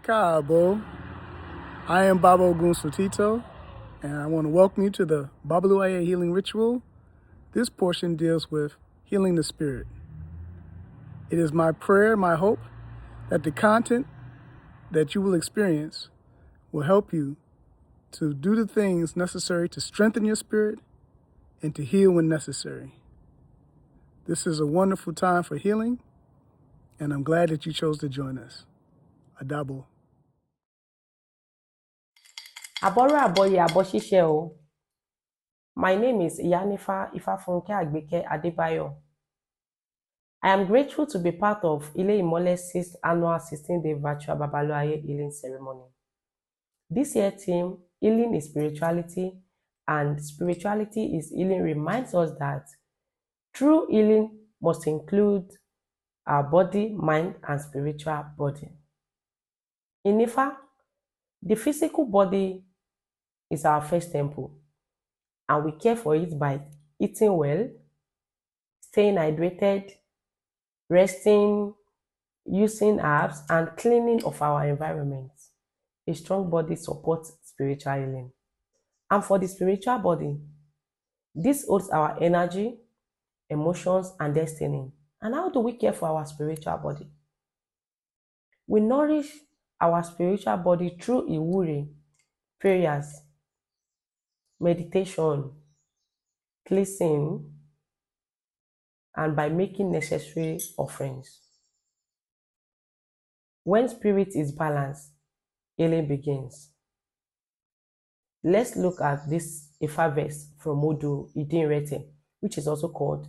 Káàbọ̀. I am Baba Ogunsotito, and I want to welcome you to the Babaluaiye Healing Ritual. This portion deals with healing the spirit. It is my prayer, my hope, that the content that you will experience will help you to do the things necessary to strengthen your spirit and to heal when necessary. This is a wonderful time for healing, and I'm glad that you chose to join us. Adabo. Habari o. My name is Iya Olosunde Calhoun. I am grateful to be part of Ile I's 6th annual 16-day virtual Babaluaiye Healing Ceremony. This year's theme, Healing is Spirituality, and Spirituality is Healing, reminds us that true healing must include our body, mind, and spiritual body. In Ifa, the physical body is our first temple, and we care for it by eating well, staying hydrated, resting, using herbs, and cleaning of our environment. A strong body supports spiritual healing. And for the spiritual body, this holds our energy, emotions, and destiny. And how do we care for our spiritual body? We nourish our spiritual body through iwuri, prayers, meditation, cleansing, and by making necessary offerings. When spirit is balanced, healing begins. Let's look at this Ifa verse from Odu Idinrete, which is also called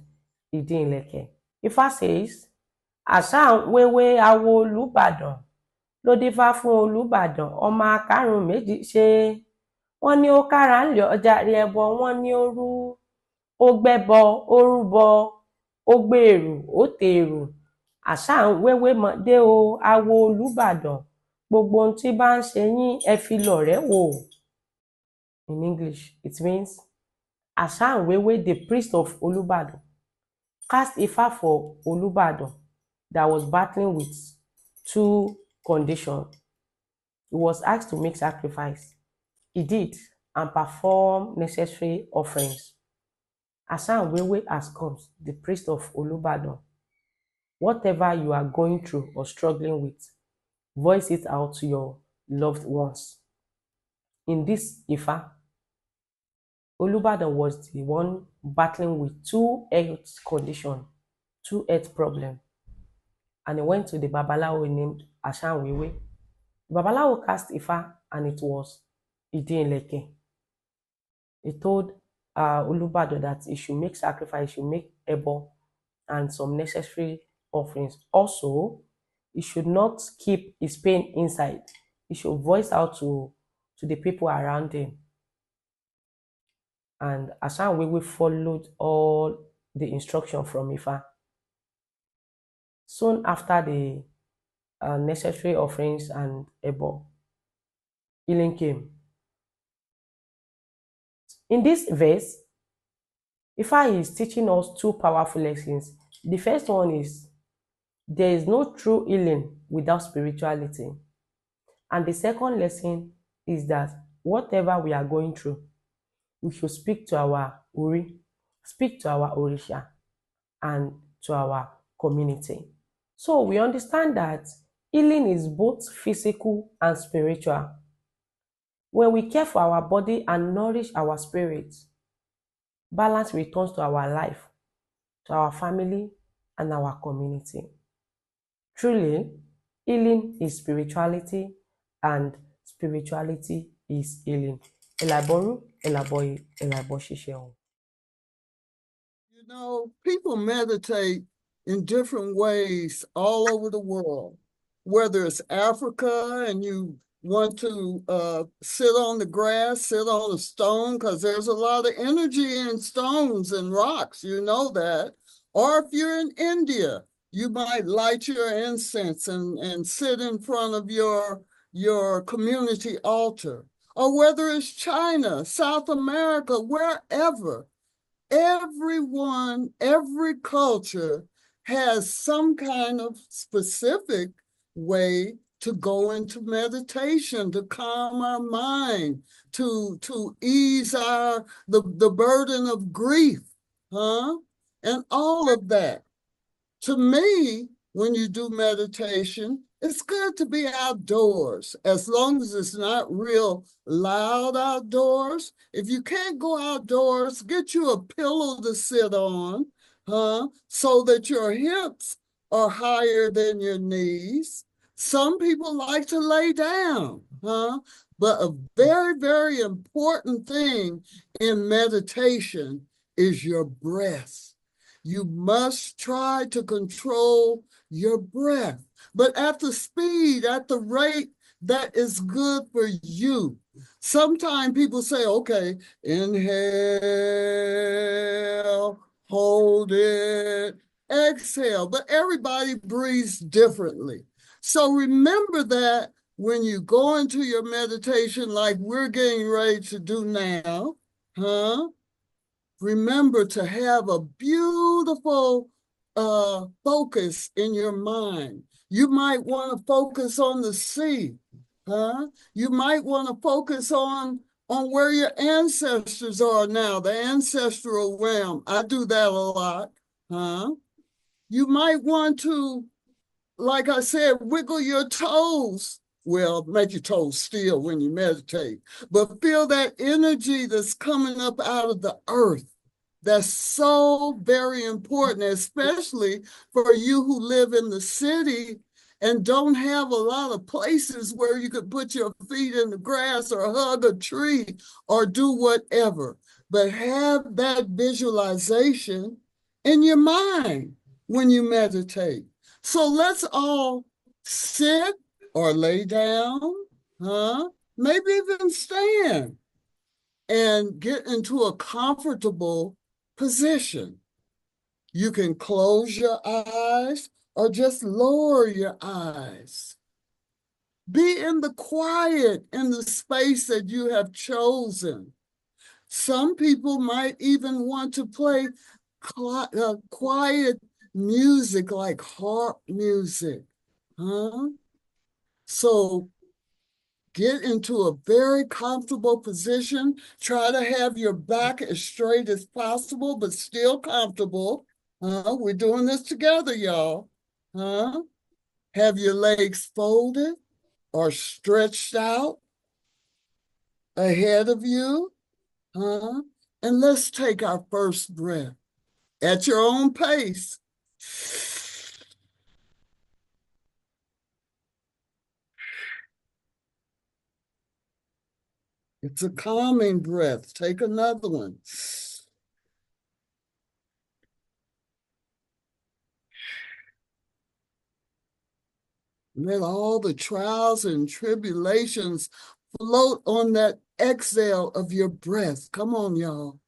Idinleke. Ifa says, Àṣà wéwé awo Olúbàdàn ló dífá fún Olúbàdàn ọmọ akárùn méjì ṣe. Wọ́n ní ó kára ńlẹ̀ ọjà rí ẹbọ, wọ́n ní ó rú, ó gbẹ́bọ, ó rúbọ, ó gbèrú, ó tèrú. Àṣà wéwé mọ̀dé o awo Olúbàdàn, gbogbo ohun tí bá ń ṣe yín ẹ fi lọ̀rẹ́ wò. In English, it means Àṣà wéwé, the priest of Olúbàdàn, cast Ifa for Olúbàdàn that was battling with two conditions. He was asked to make sacrifice. He did, and perform necessary offerings. Àṣà wéwé has come, the priest of Olúbàdàn. Whatever you are going through or struggling with, voice it out to your loved ones. In this Ifa, Olúbàdàn was the one battling with two health conditions, two health problems. And he went to the Babalawo named Àṣà wéwé. The Babalawo cast Ifa, and it was Idinleke. He told Olúbàdàn that he should make sacrifice, he should make ebo and some necessary offerings. Also, he should not keep his pain inside. He should voice out to the people around him. And Àṣà wéwé followed all the instruction from Ifa. Soon after the necessary offerings and ebo, healing came. In this verse, Ifa is teaching us two powerful lessons. The first one is there is no true healing without spirituality. And the second lesson is that whatever we are going through, we should speak to our Uri, speak to our Orisha, and to our community. So we understand that healing is both physical and spiritual. When we care for our body and nourish our spirit, balance returns to our life, to our family, and our community. Truly, healing is spirituality, and spirituality is healing. Elaboru, elaboye, elaboshisheun. You know, people meditate in different ways all over the world, whether it's Africa and you want to sit on the grass, sit on a stone, because there's a lot of energy in stones and rocks, you know that. Or if you're in India, you might light your incense and sit in front of your community altar. Or whether it's China, South America, wherever, everyone, every culture has some kind of specific way to go into meditation, to calm our mind, to ease the burden of grief, huh? And all of that. To me, when you do meditation, it's good to be outdoors, as long as it's not real loud outdoors. If you can't go outdoors, get you a pillow to sit on, huh? So that your hips are higher than your knees. Some people like to lay down, huh? But a very, very important thing in meditation is your breath. You must try to control your breath, but at the speed, at the rate that is good for you. Sometimes people say, okay, inhale, hold it, exhale, but everybody breathes differently. So remember that when you go into your meditation, like we're getting ready to do now, huh? Remember to have a beautiful focus in your mind. You might want to focus on the sea, huh? You might want to focus on where your ancestors are now, the ancestral realm. I do that a lot, huh? You might want to, like I said, wiggle your toes. Well, make your toes still when you meditate, but feel that energy that's coming up out of the earth. That's so very important, especially for you who live in the city and don't have a lot of places where you could put your feet in the grass or hug a tree or do whatever. But have that visualization in your mind when you meditate. So let's all sit or lay down, huh? Maybe even stand and get into a comfortable position. You can close your eyes or just lower your eyes. Be in the quiet, in the space that you have chosen. Some people might even want to play quiet music like harp music, huh? So get into a very comfortable position. Try to have your back as straight as possible, but still comfortable. We're doing this together, y'all. Have your legs folded or stretched out ahead of you. And let's take our first breath at your own pace. It's a calming breath. Take another one. Let all the trials and tribulations float on that exhale of your breath. Come on, y'all.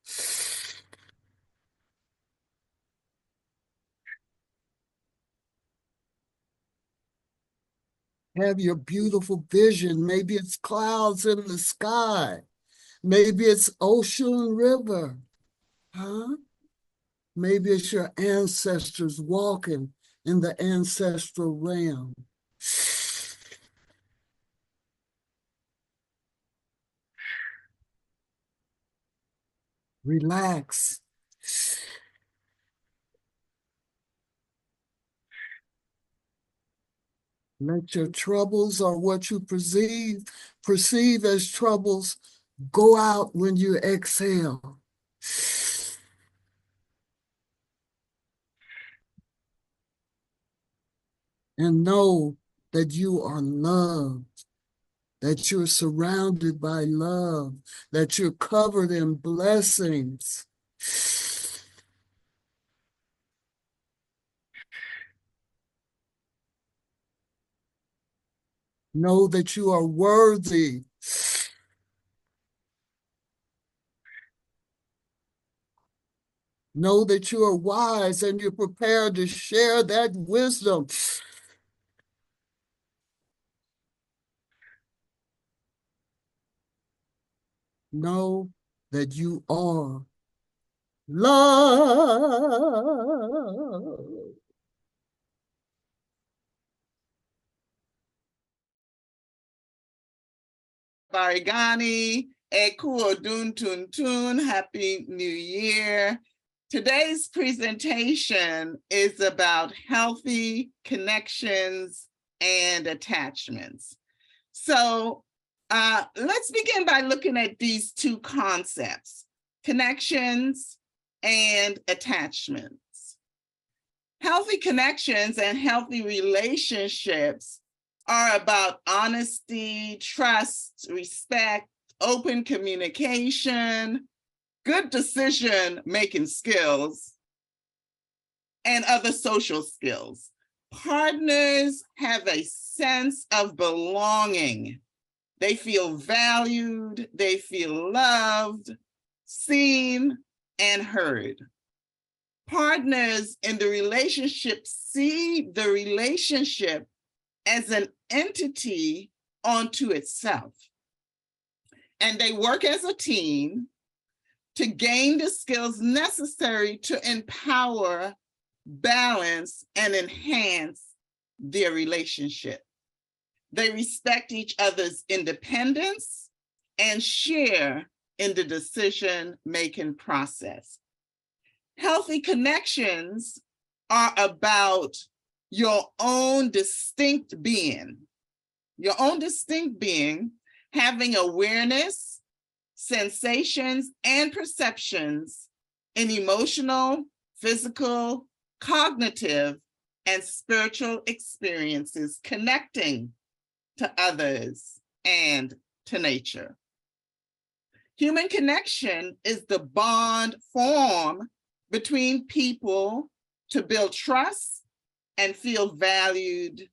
Have your beautiful vision. Maybe it's clouds in the sky. Maybe it's ocean river. Huh? Maybe it's your ancestors walking in the ancestral realm. Relax. Let your troubles or what you perceive as troubles go out when you exhale. And know that you are loved, that you're surrounded by love, that you're covered in blessings. Know that you are worthy. Know that you are wise and you're prepared to share that wisdom. Know that you are love. Habari gani, Eku Odun Tuntun, Happy New Year. Today's presentation is about healthy connections and attachments. So let's begin by looking at these two concepts, connections and attachments. Healthy connections and healthy relationships are about honesty, trust, respect, open communication, good decision-making skills, and other social skills. Partners have a sense of belonging. They feel valued, they feel loved, seen, and heard. Partners in the relationship see the relationship as an entity unto itself. And they work as a team to gain the skills necessary to empower, balance, and enhance their relationship. They respect each other's independence and share in the decision-making process. Healthy connections are about your own distinct being. Your own distinct being having awareness, sensations, and perceptions in emotional, physical, cognitive, and spiritual experiences, connecting to others and to nature. Human connection is the bond formed between people to build trust and feel valued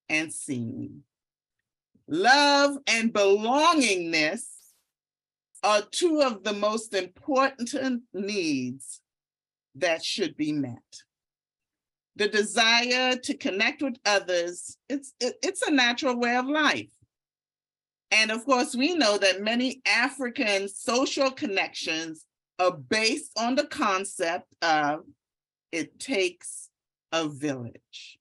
and seen. Love and belongingness are two of the most important needs that should be met. The desire to connect with others, it's a natural way of life. And of course, we know that many African social connections are based on the concept of it takes a village.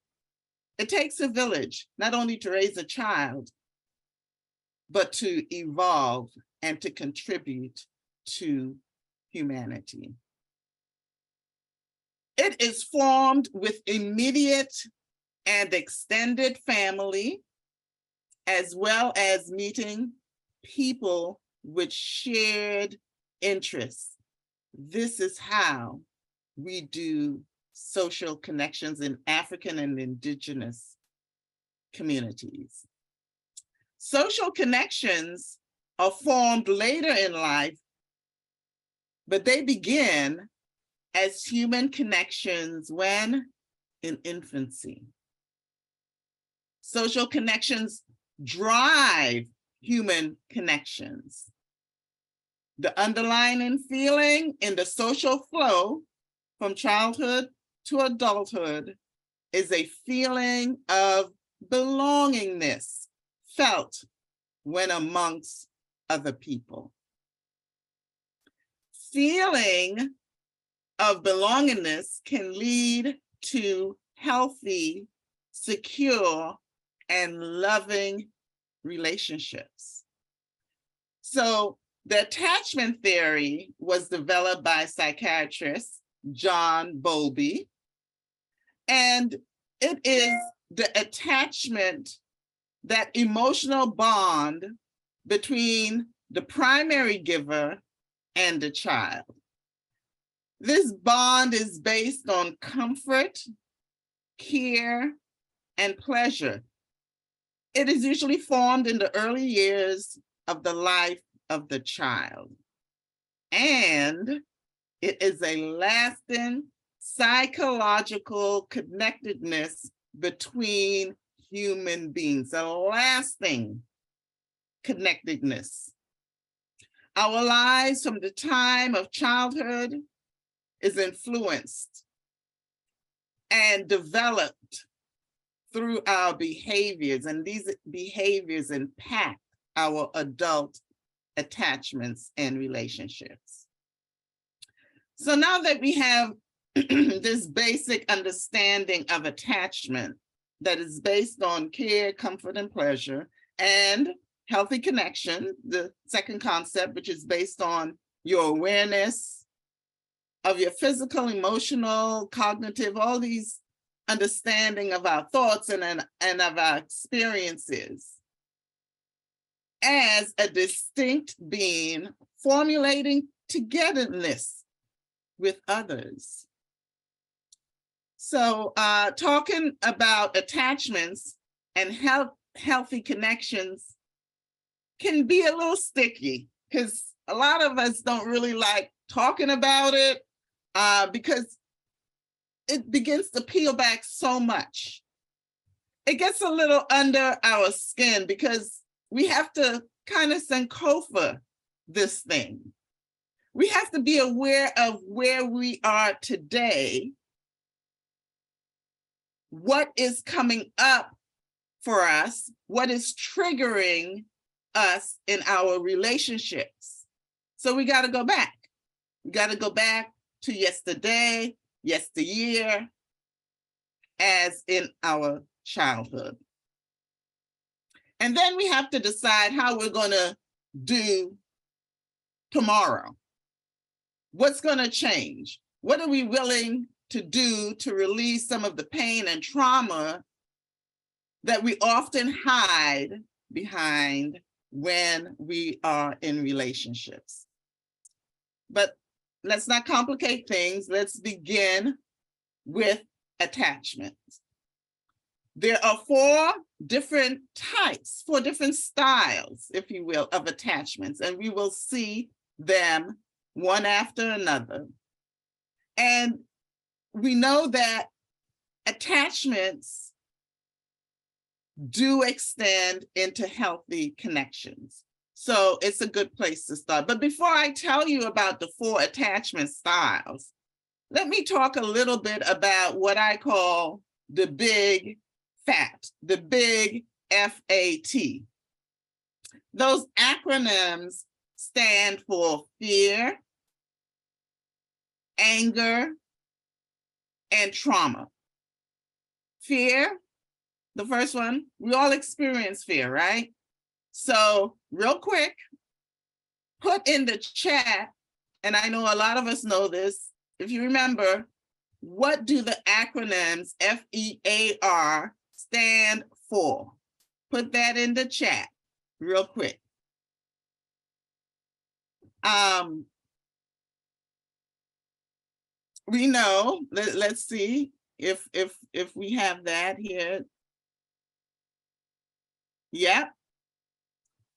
It takes a village, not only to raise a child, but to evolve and to contribute to humanity. It is formed with immediate and extended family, as well as meeting people with shared interests. This is how we do social connections in African and indigenous communities. Social connections are formed later in life, but they begin as human connections when in infancy. Social connections drive human connections. The underlying feeling in the social flow from childhood to adulthood is a feeling of belongingness felt when amongst other people. Feeling of belongingness can lead to healthy, secure, and loving relationships. So the attachment theory was developed by psychiatrist John Bowlby, and it is the attachment, that emotional bond between the primary giver and the child. This bond is based on comfort, care, and pleasure. It is usually formed in the early years of the life of the child. And it is a lasting psychological connectedness between human beings, a lasting connectedness. Our lives from the time of childhood is influenced and developed through our behaviors, and these behaviors impact our adult attachments and relationships. So now that we have this basic understanding of attachment that is based on care, comfort, and pleasure, and healthy connection, the second concept, which is based on your awareness of your physical, emotional, cognitive, all these understanding of our thoughts and of our experiences as a distinct being formulating togetherness with others. So talking about attachments and healthy connections can be a little sticky because a lot of us don't really like talking about it because it begins to peel back so much. It gets a little under our skin because we have to kind of sankofa this thing. We have to be aware of where we are today, what is coming up for us, what is triggering us in our relationships. So we got to go back. We got to go back to yesterday, yesteryear, as in our childhood. And then we have to decide how we're going to do tomorrow. What's going to change? What are we willing to do to release some of the pain and trauma that we often hide behind when we are in relationships? But let's not complicate things. Let's begin with attachment. There are 4 different types, 4 different styles, if you will, of attachments, and we will see them one after another. And we know that attachments do extend into healthy connections. So it's a good place to start. But before I tell you about the 4 attachment styles, let me talk a little bit about what I call the big FAT, the big F-A-T. Those acronyms stand for fear, anger, and trauma. Fear, the first one, we all experience fear, right? So real quick, put in the chat, and I know a lot of us know this, if you remember, what do the acronyms FEAR stand for? Put that in the chat real quick. We know, let's see if we have that here. Yep.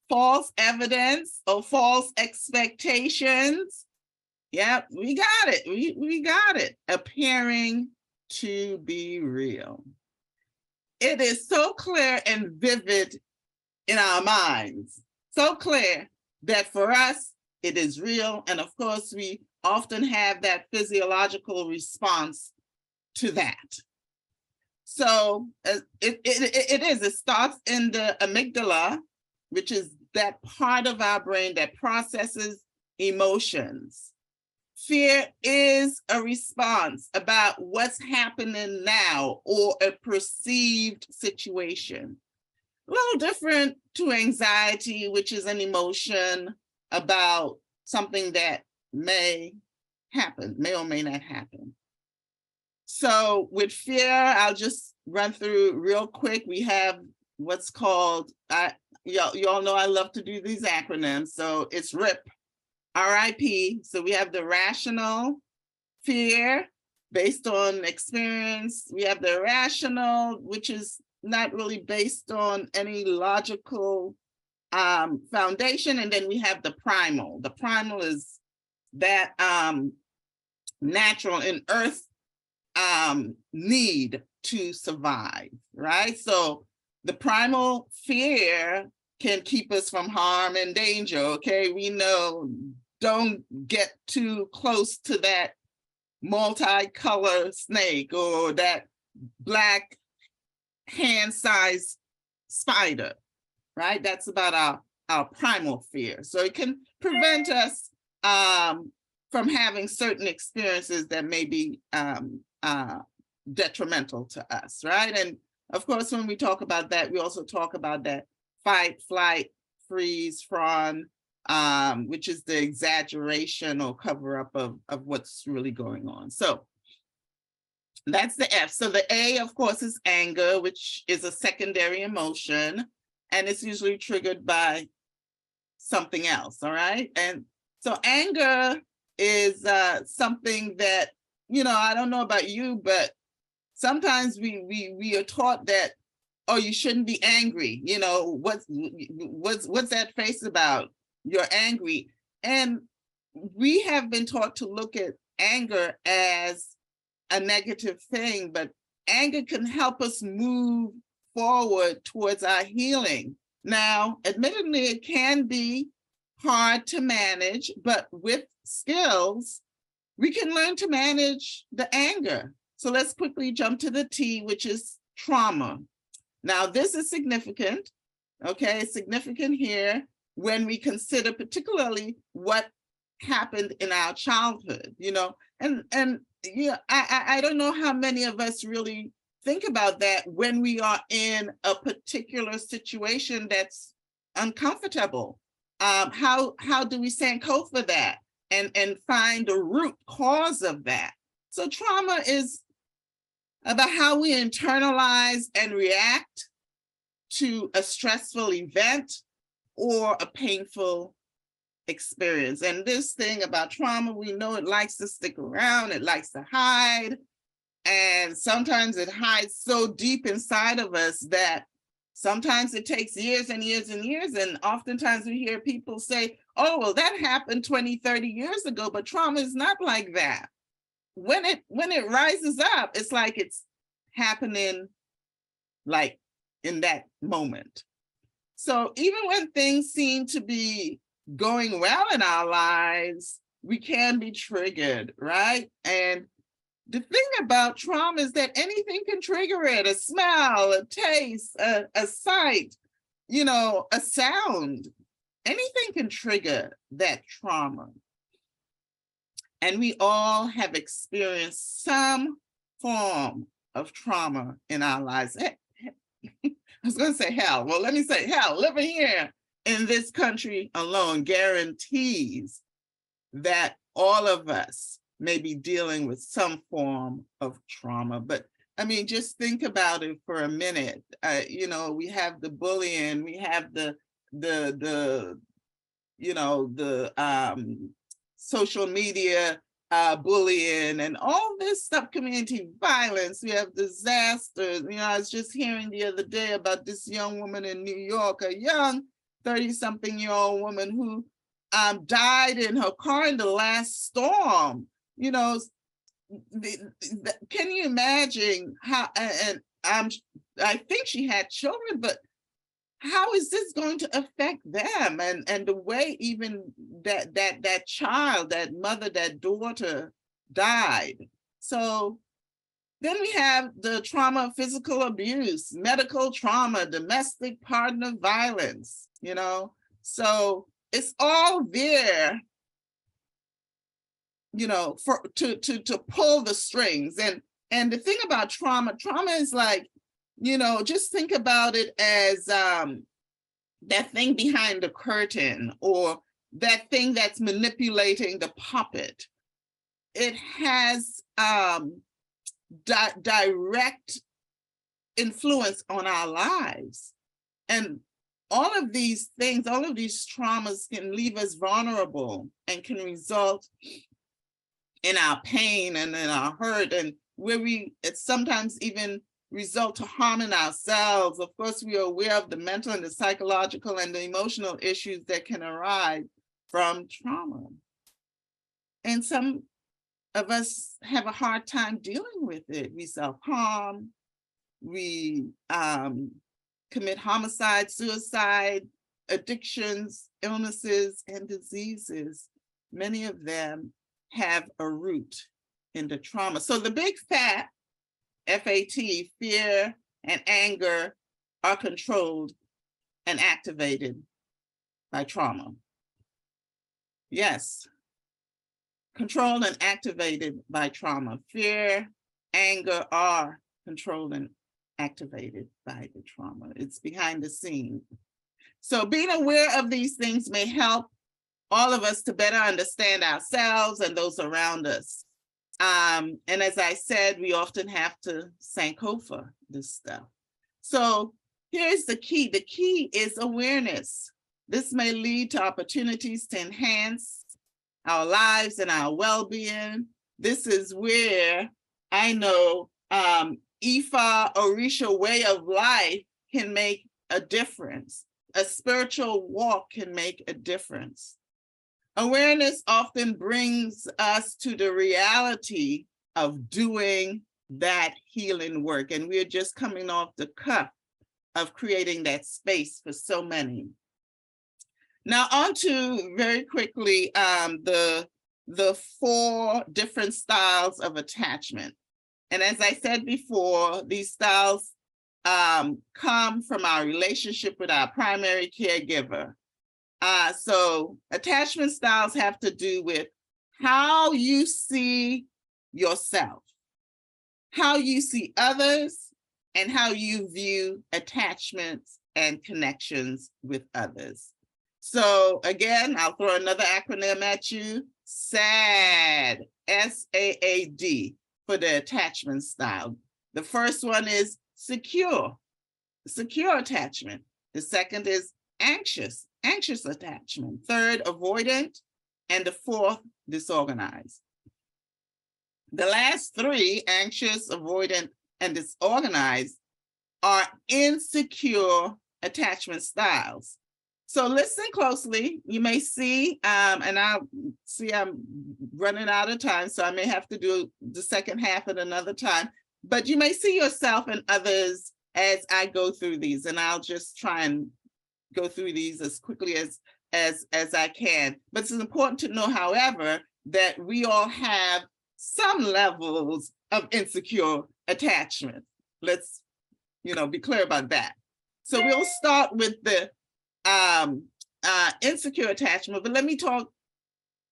False evidence or false expectations. Yep, we got it. We got it. Appearing to be real. It is so clear and vivid in our minds. So clear that for us, it is real. And of course, we often have that physiological response to that. So it starts in the amygdala, which is that part of our brain that processes emotions. Fear is a response about what's happening now or a perceived situation. A little different to anxiety, which is an emotion about something that may happen, may or may not happen. So with fear, I'll just run through real quick. We have what's called, y'all know I love to do these acronyms. So it's RIP, R-I-P. So we have the rational fear based on experience. We have the irrational, which is not really based on any logical foundation. And then we have the primal. The primal is that natural in earth need to survive, right? So the primal fear can keep us from harm and danger, okay? We know, don't get too close to that multicolored snake or that black hand-sized spider, right? That's about our primal fear. So it can prevent us from having certain experiences that may be detrimental to us, right? And of course, when we talk about that, we also talk about that fight, flight, freeze, fawn, which is the exaggeration or cover up of what's really going on. So that's the F. So the A, of course, is anger, which is a secondary emotion, and it's usually triggered by something else, all right? And so anger is something that, you know, I don't know about you, but sometimes we are taught that, oh, you shouldn't be angry. You know, what's that face about? You're angry. And we have been taught to look at anger as a negative thing, but anger can help us move forward towards our healing. Now, admittedly, it can be hard to manage, but with skills, we can learn to manage the anger. So let's quickly jump to the T, which is trauma. Now, this is significant, okay? It's significant here when we consider particularly what happened in our childhood, you know, and yeah, I don't know how many of us really think about that when we are in a particular situation that's uncomfortable. How do we sanko for that and find the root cause of that? So trauma is about how we internalize and react to a stressful event or a painful experience. And this thing about trauma, we know it likes to stick around, it likes to hide. And sometimes it hides so deep inside of us that sometimes it takes years and years and years. And oftentimes we hear people say, oh, well, that happened 20, 30 years ago, but trauma is not like that. When it rises up, it's like it's happening like in that moment. So even when things seem to be going well in our lives, we can be triggered, right? And the thing about trauma is that anything can trigger it: a smell, a taste, a sight, you know, a sound. Anything can trigger that trauma. And we all have experienced some form of trauma in our lives. I was going to say hell. Well, let me say hell. Living here in this country alone guarantees that all of us may be dealing with some form of trauma. But I mean, just think about it for a minute. You know, we have the bullying, we have the you know, the social media bullying and all this stuff, community violence. We have disasters. You know, I was just hearing the other day about this young woman in New York, a young 30-something-year-old woman who died in her car in the last storm. You know, can you imagine how, and I think she had children, but how is this going to affect them? And the way even that child, that mother, that daughter died. So then we have the trauma of physical abuse, medical trauma, domestic partner violence, you know? So it's all there, you know, to pull the strings. And the thing about trauma is like, you know, just think about it as that thing behind the curtain, or that thing that's manipulating the puppet. It has direct influence on our lives. And all of these things, all of these traumas can leave us vulnerable and can result in our pain and in our hurt, and where it sometimes even result to harming ourselves. Of course, we are aware of the mental and the psychological and the emotional issues that can arise from trauma. And some of us have a hard time dealing with it. We self-harm, we commit homicide, suicide, addictions, illnesses, and diseases. Many of them have a root in the trauma. So the big fat, FAT, fear and anger, are controlled and activated by trauma. Yes, controlled and activated by trauma. Fear, anger are controlled and activated by the trauma. It's behind the scenes. So being aware of these things may help all of us to better understand ourselves and those around us. And as I said, we often have to sankofa this stuff. So here's the key. The key is awareness. This may lead to opportunities to enhance our lives and our well-being. This is where I know Ifa Orisha way of life can make a difference. A spiritual walk can make a difference. Awareness often brings us to the reality of doing that healing work. And we're just coming off the cuff of creating that space for so many. Now on to very quickly the 4 different styles of attachment. And as I said before, these styles come from our relationship with our primary caregiver. So attachment styles have to do with how you see yourself, how you see others, and how you view attachments and connections with others. So again, I'll throw another acronym at you, SAAD, S-A-A-D, for the attachment style. The first one is secure attachment. The second is anxious attachment. Third, avoidant. And the fourth, disorganized. The last 3, anxious, avoidant, and disorganized, are insecure attachment styles. So listen closely. You may see, and I'll see I'm running out of time, so I may have to do the second half at another time, but you may see yourself and others as I go through these, and I'll just try and go through these as quickly as I can. But it's important to know, however, that we all have some levels of insecure attachment. Let's, be clear about that. So we'll start with the insecure attachment, but let me talk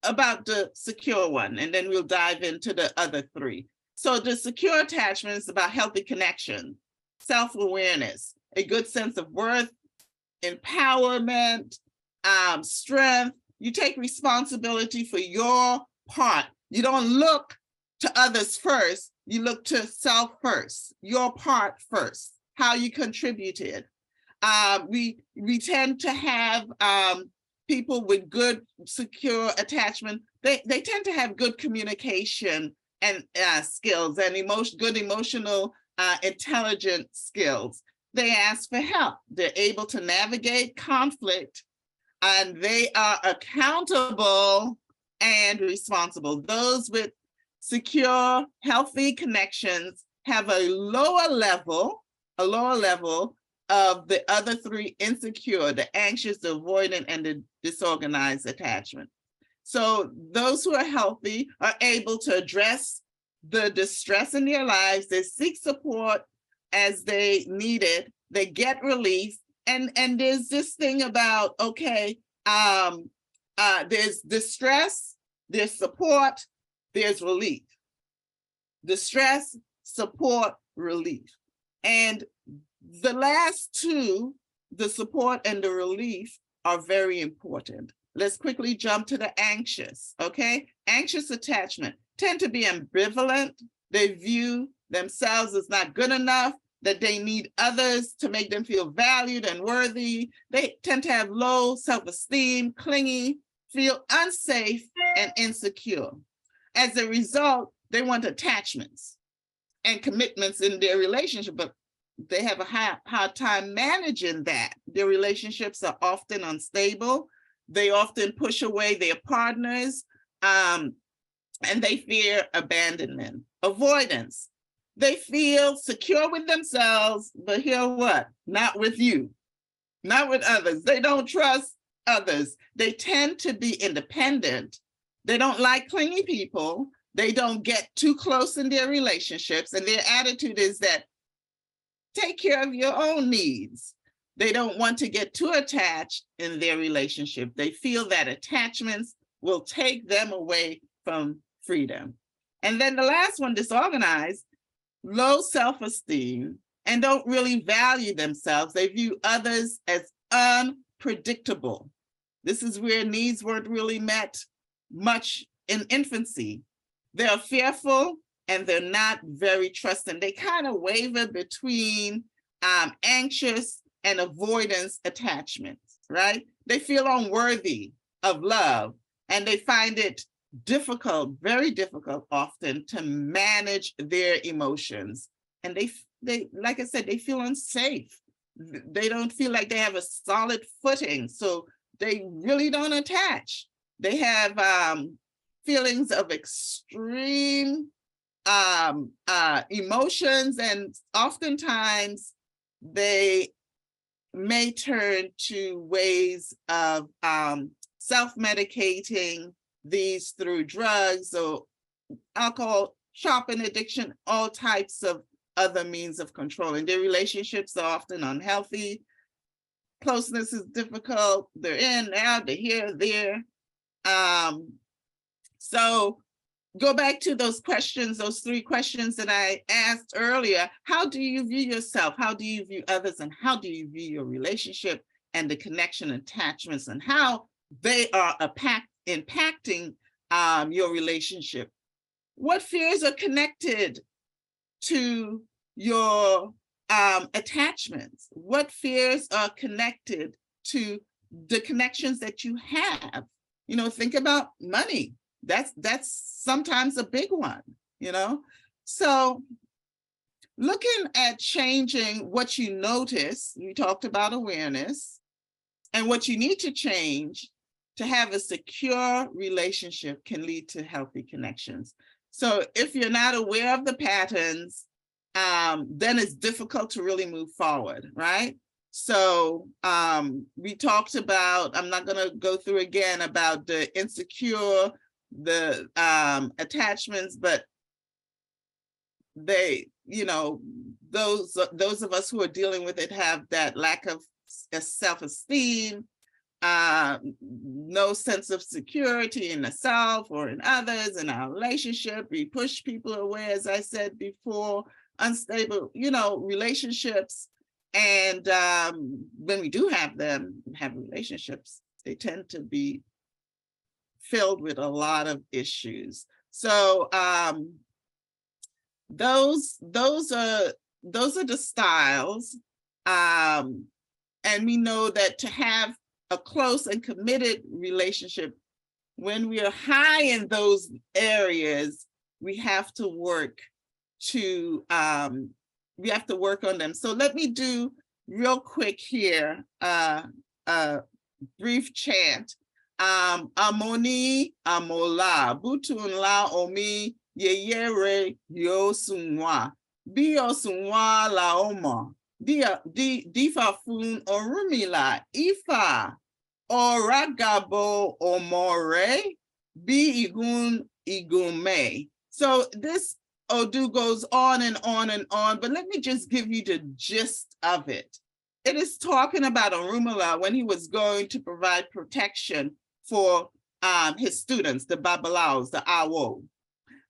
about the secure one, and then we'll dive into the other 3. So the secure attachment is about healthy connection, self-awareness, a good sense of worth, empowerment, strength. You take responsibility for your part. You don't look to others first, you look to self first, your part first, how you contributed. We tend to have people with good, secure attachment. They tend to have good communication and skills and good emotional intelligent skills. They ask for help. They're able to navigate conflict, and they are accountable and responsible. Those with secure, healthy connections have a lower level of the other 3 insecure, the anxious, the avoidant, and the disorganized attachment. So those who are healthy are able to address the distress in their lives. They seek support as they need it. They get relief. And there's this thing about, okay, there's distress, there's support, there's relief. Distress, support, relief. And the last 2, the support and the relief, are very important. Let's quickly jump to the anxious, okay? Anxious attachment tend to be ambivalent. They view themselves as not good enough, that they need others to make them feel valued and worthy. They tend to have low self-esteem, clingy, feel unsafe and insecure. As a result, they want attachments and commitments in their relationship, but they have a hard time managing that. Their relationships are often unstable. They often push away their partners, and they fear abandonment. Avoidance. They feel secure with themselves, but hear what? Not with you, not with others. They don't trust others. They tend to be independent. They don't like clingy people. They don't get too close in their relationships. And their attitude is that take care of your own needs. They don't want to get too attached in their relationship. They feel that attachments will take them away from freedom. And then the last one, disorganized, low self-esteem, and don't really value themselves. They view others as predictable. This is where needs weren't really met much in infancy. They're fearful and they're not very trusting. They kind of waver between anxious and avoidance attachments, right? They feel unworthy of love and they find it difficult, very difficult often, to manage their emotions. And they, like I said, they feel unsafe. They don't feel like they have a solid footing, so they really don't attach. They have feelings of extreme emotions, and oftentimes they may turn to ways of self-medicating these through drugs or alcohol, shopping addiction, all types of other means of controlling. Their relationships are often unhealthy. Closeness is difficult. They're in, out, they're here, there. So go back to those questions, those 3 questions that I asked earlier. How do you view yourself? How do you view others? And how do you view your relationship and the connection attachments and how they are impacting your relationship? What fears are connected to your attachments? What fears are connected to the connections that you have? You know, think about money. That's sometimes a big one, you know? So looking at changing what you notice, we talked about awareness, and what you need to change to have a secure relationship can lead to healthy connections. So if you're not aware of the patterns, then it's difficult to really move forward, right? So we talked about, I'm not gonna go through again about the insecure, the attachments, but they, you know, those of us who are dealing with it have that lack of self-esteem, no sense of security in the self or in others, in our relationship. We push people away, as I said before, unstable, you know, relationships. And when we do have them, have relationships, they tend to be filled with a lot of issues. So those are the styles. And we know that to have a close and committed relationship, when we are high in those areas, we have to work on them. So let me do real quick here a brief chant. Amoni amola butunla omi yeyere yo sunwa bi osunwa la omo difa fun orumila ifa oragabo omore bi igun igume. So this Odu goes on and on and on, but let me just give you the gist of it. It is talking about Orunmila when he was going to provide protection for his students, the Babalaos, the Awo.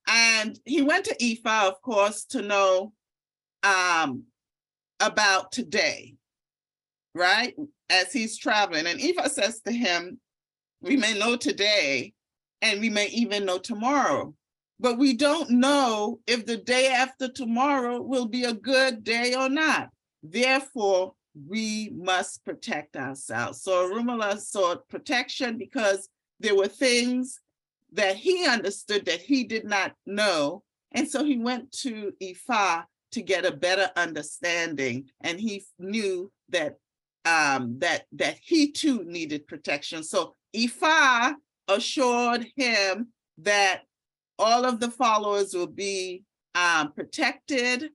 And he went to Ifa, of course, to know about today, right? As he's traveling. And Ifa says to him, we may know today, and we may even know tomorrow, but we don't know if the day after tomorrow will be a good day or not. Therefore, we must protect ourselves. So Orunmila sought protection because there were things that he understood that he did not know. And so he went to Ifa to get a better understanding. And he knew that that he too needed protection. So Ifa assured him that all of the followers will be protected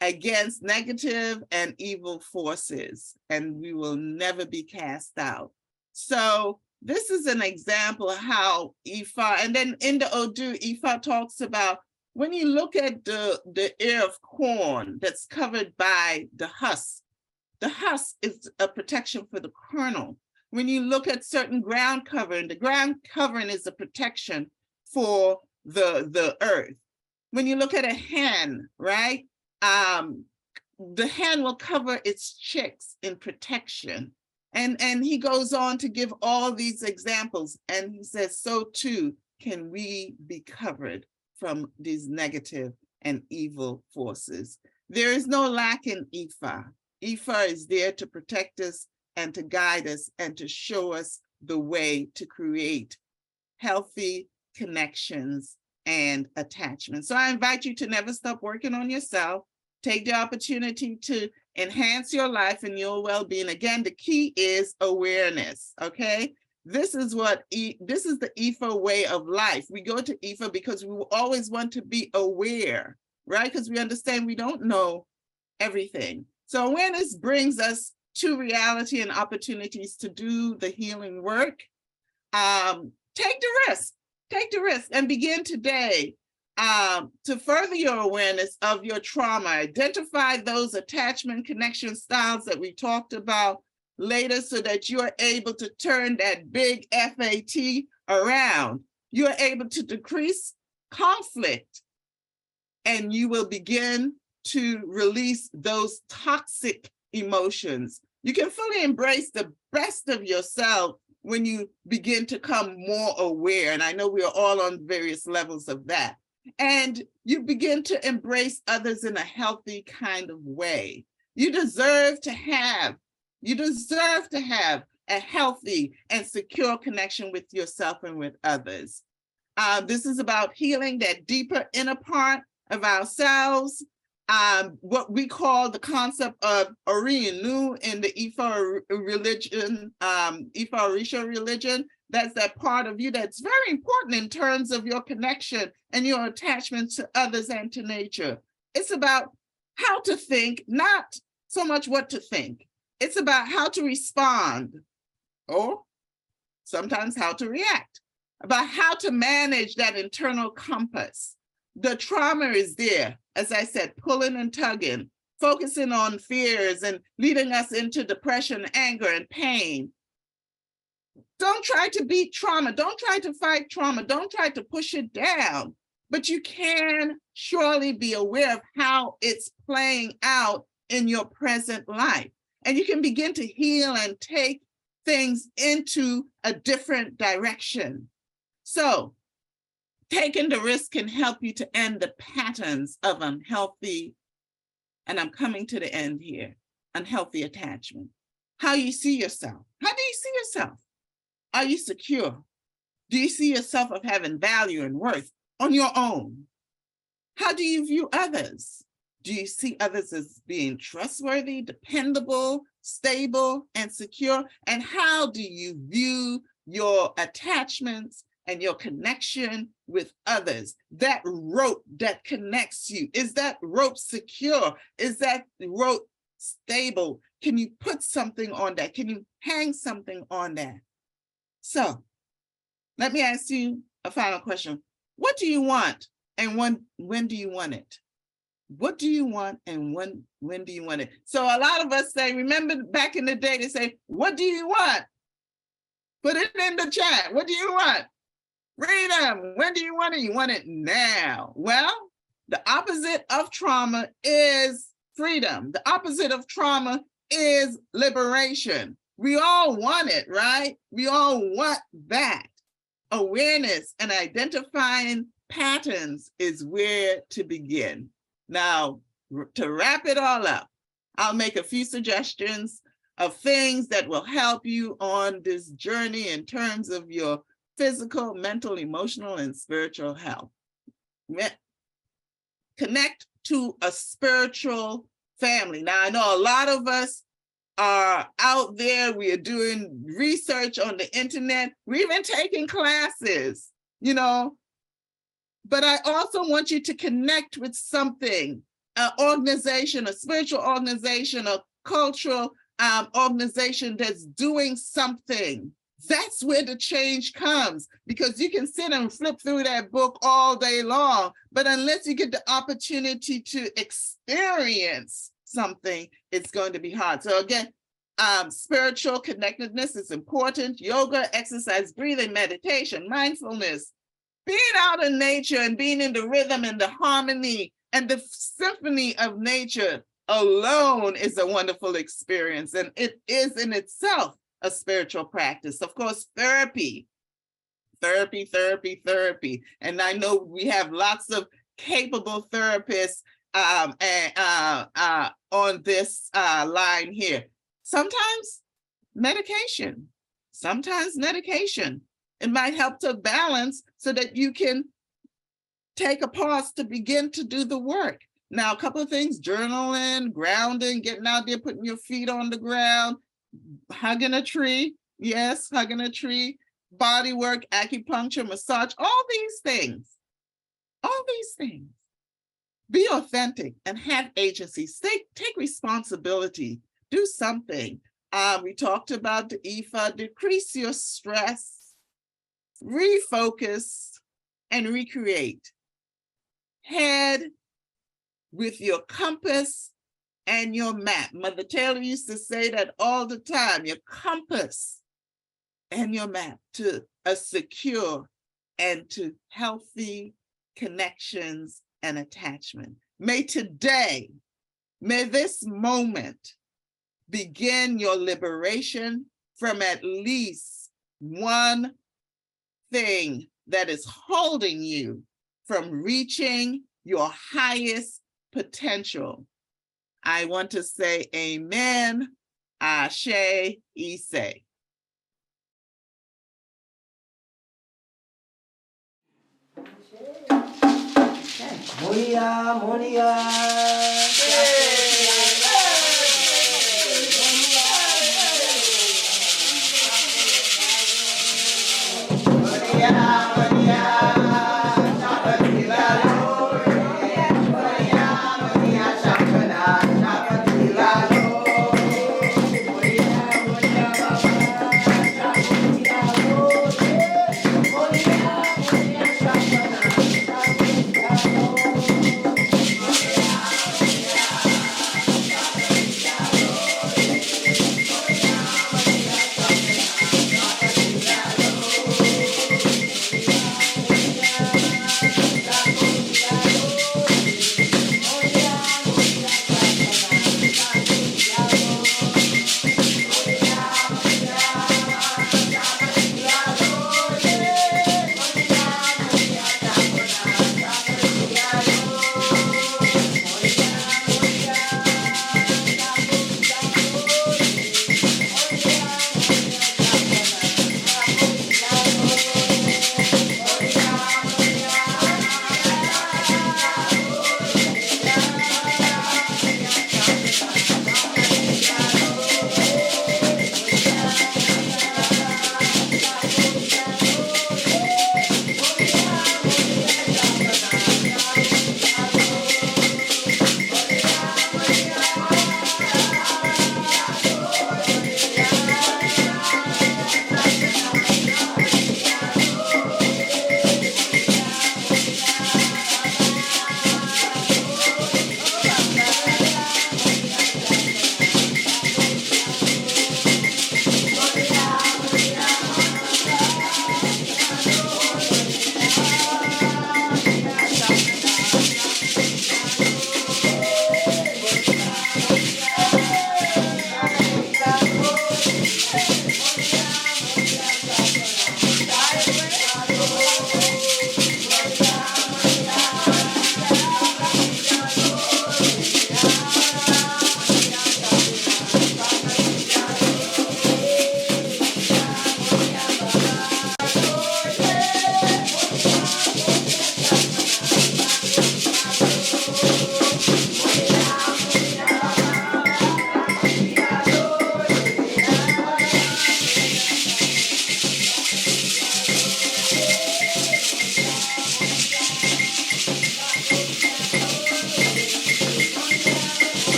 against negative and evil forces, and we will never be cast out. So this is an example of how Ifa, and then in the Odu, Ifa talks about when you look at the ear of corn that's covered by the husk is a protection for the kernel. When you look at certain ground covering, the ground covering is a protection for the earth. When you look at a hen, right? The hen will cover its chicks in protection. And he goes on to give all these examples. And he says, so too can we be covered from these negative and evil forces. There is no lack in Ifa. Ifa is there to protect us and to guide us and to show us the way to create healthy connections and attachment. So I invite you to never stop working on yourself. Take the opportunity to enhance your life and your well-being. Again, the key is awareness, okay? This is this is the Ifa way of life. We go to Ifa because we always want to be aware, right? Because we understand we don't know everything. So awareness brings us to reality and opportunities to do the healing work. Take the risk and begin today to further your awareness of your trauma. Identify those attachment connection styles that we talked about later so that you are able to turn that big FAT around. You are able to decrease conflict and you will begin to release those toxic emotions. You can fully embrace the best of yourself when you begin to come more aware. And I know we are all on various levels of that. And you begin to embrace others in a healthy kind of way. You deserve to have a healthy and secure connection with yourself and with others. This is about healing that deeper inner part of ourselves, what we call the concept of Orinu in the Ifa religion, Ifa Orisha religion. That's that part of you that's very important in terms of your connection and your attachment to others and to nature. It's about how to think, not so much what to think. It's about how to respond, or sometimes how to react, about how to manage that internal compass. The trauma is there, as I said, pulling and tugging, focusing on fears and leading us into depression, anger, and pain. Don't try to beat trauma. Don't try to fight trauma. Don't try to push it down. But you can surely be aware of how it's playing out in your present life. And you can begin to heal and take things into a different direction. So, taking the risk can help you to end the patterns of unhealthy, and I'm coming to the end here, unhealthy attachment. How you see yourself. How do you see yourself? Are you secure? Do you see yourself of having value and worth on your own? How do you view others? Do you see others as being trustworthy, dependable, stable, and secure? And how do you view your attachments and your connection with others? That rope that connects you, is that rope secure? Is that rope stable? Can you put something on that? Can you hang something on that? So let me ask you a final question. What do you want and when do you want it? What do you want and when do you want it? So a lot of us say, remember back in the day, they say, what do you want? Put it in the chat. What do you want? Freedom. When do you want it? You want it now. Well, the opposite of trauma is freedom. The opposite of trauma is liberation. We all want it, right? We all want that. Awareness and identifying patterns is where to begin. Now, to wrap it all up, I'll make a few suggestions of things that will help you on this journey in terms of your physical, mental, emotional, and spiritual health. Connect to a spiritual family. Now, I know a lot of us are out there, we are doing research on the internet, we're even taking classes, but I also want you to connect with something, an organization, a spiritual organization, a cultural organization that's doing something. That's where the change comes, because you can sit and flip through that book all day long, but unless you get the opportunity to experience something, it's going to be hard. So again, spiritual connectedness is important. Yoga, exercise, breathing, meditation, mindfulness, being out in nature and being in the rhythm and the harmony and the symphony of nature alone is a wonderful experience. And it is in itself a spiritual practice. Of course, therapy. And I know we have lots of capable therapists on this line here. Sometimes medication. It might help to balance so that you can take a pause to begin to do the work. Now, a couple of things: journaling, grounding, getting out there, putting your feet on the ground, hugging a tree. Yes, hugging a tree, body work, acupuncture, massage, all these things. Be authentic and have agency. Take responsibility. Do something. We talked about the IFA, decrease your stress, refocus, and recreate. Head with your compass and your map. Mother Taylor used to say that all the time, your compass and your map to a secure and to healthy connections and attachment. May this moment begin your liberation from at least one thing that is holding you from reaching your highest potential. I want to say amen, ashe, ise. Monia.